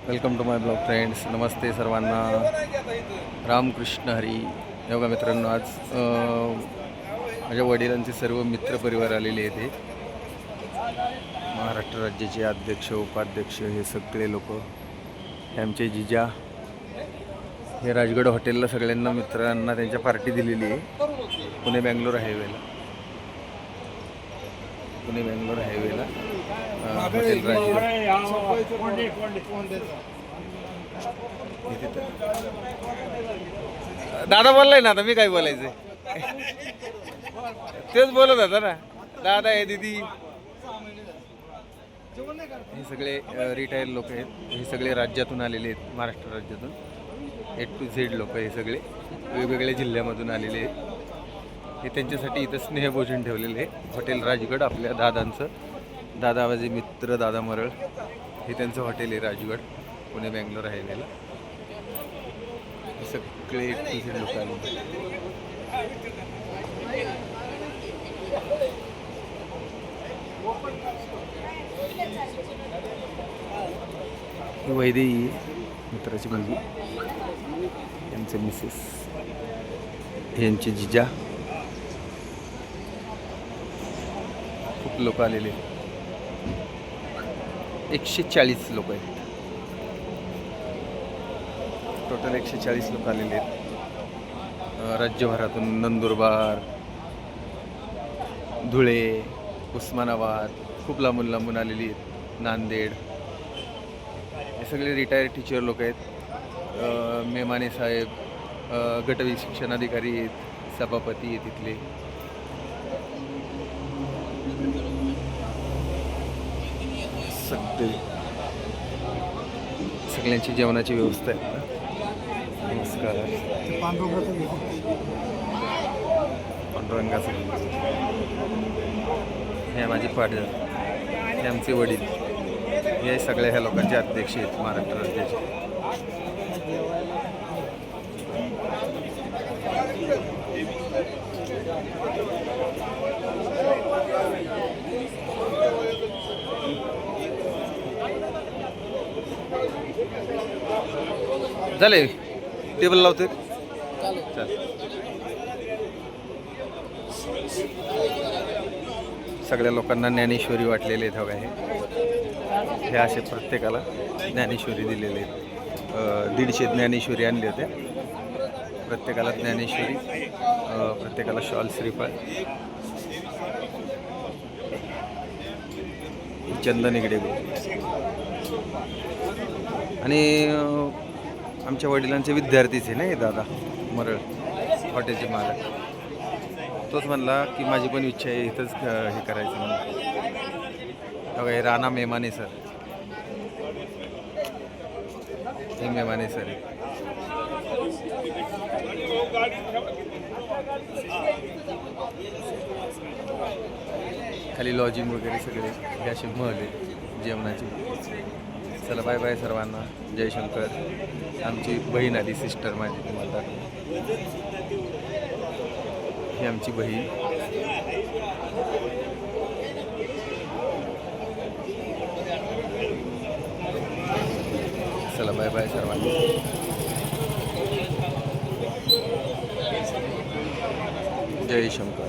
Welcome to my blog friends. नमस्ते सर्वांना. रामकृष्ण हरी. योगा मित्रांनो, आज माझ्या वडिलांचे सर्व मित्रपरिवार आलेले आहेत. महाराष्ट्र राज्याचे अध्यक्ष, उपाध्यक्ष हे सगळे लोक, हे आमचे जिजा. हे राजगड हॉटेलला सगळ्यांना मित्रांना त्यांच्या पार्टी दिलेली आहे. पुणे बँगलोर हायवेला हॉटेल राजगड. दादा बोललाय ना, आता मी काय बोलायचं. तेच बोलत होता ना दादा. आहे दीदी, हे सगळे रिटायर लोक आहेत. हे सगळे राज्यातून आलेले आहेत, महाराष्ट्र राज्यातून. A to Z लोक हे सगळे वेगवेगळ्या जिल्ह्यामधून आलेले आहेत. हे त्यांच्यासाठी इथं स्नेहभोजन ठेवलेलं आहे हॉटेल राजगड. आपल्या दादांचं, दादा माझे मित्र दादा मरळ, हे त्यांचं हॉटेल आहे राजगड, पुणे बँगलोर हायवेला. हे सगळे A to Z लोक आले. वैदेही मित्राची मुलगी, यांचे मिसेस, यांचे जिजा. खूप लोक आलेले, 140 लोक आहेत टोटल. 140 लोक आलेले आहेत राज्यभरातून. नंदुरबार, धुळे, उस्मानाबाद, खूप लांबून लांबून आलेली आहेत. नांदेड. हे सगळे रिटायर्ड टीचर लोक आहेत. मेमाने साहेब, गटवी शिक्षणाधिकारी आहेत, सभापती आहेत तिथले. सगळ्यांची जेवणाची व्यवस्था आहे. नमस्कार. पांडुरंगाचं. हे माझे पाटील, हे आमचे वडील. हे सगळ्या ह्या लोकांचे अध्यक्ष आहेत महाराष्ट्र राज्याचे. झाले टेबल लावते. सगळ्या लोकांना ज्ञानेश्वरी वाटलेले आहेत. हवं आहे हे असे प्रत्येकाला ज्ञानेश्वरी दिलेले आहेत. 150 ज्ञानेश्वरी आणले होते प्रत्येकाला. ज्ञानेश्वरी, प्रत्येकाला शॉल, श्रीफळ, चंदन इकडे. आणि आमच्या वडिलांचे विद्यार्थीच आहे ना हे दादा मरळ, हॉटेलचे मालक. तोच म्हणला की माझी पण इच्छा आहे इथंच हे करायचं म्हणून. बघा, हे राणा मेमाने सर, हे मेमाने सर आहे. खाली लॉजिंग वगैरे सगळे हे असे महल आहे जेवणाचे. चला, बाय बाय सर्वांना. जय शंकर. आमची बहीण आली, सिस्टर माझी, तुम्हाला. ही आमची बहीण. चला, बाय बाय सर्वांना. जय शंकर.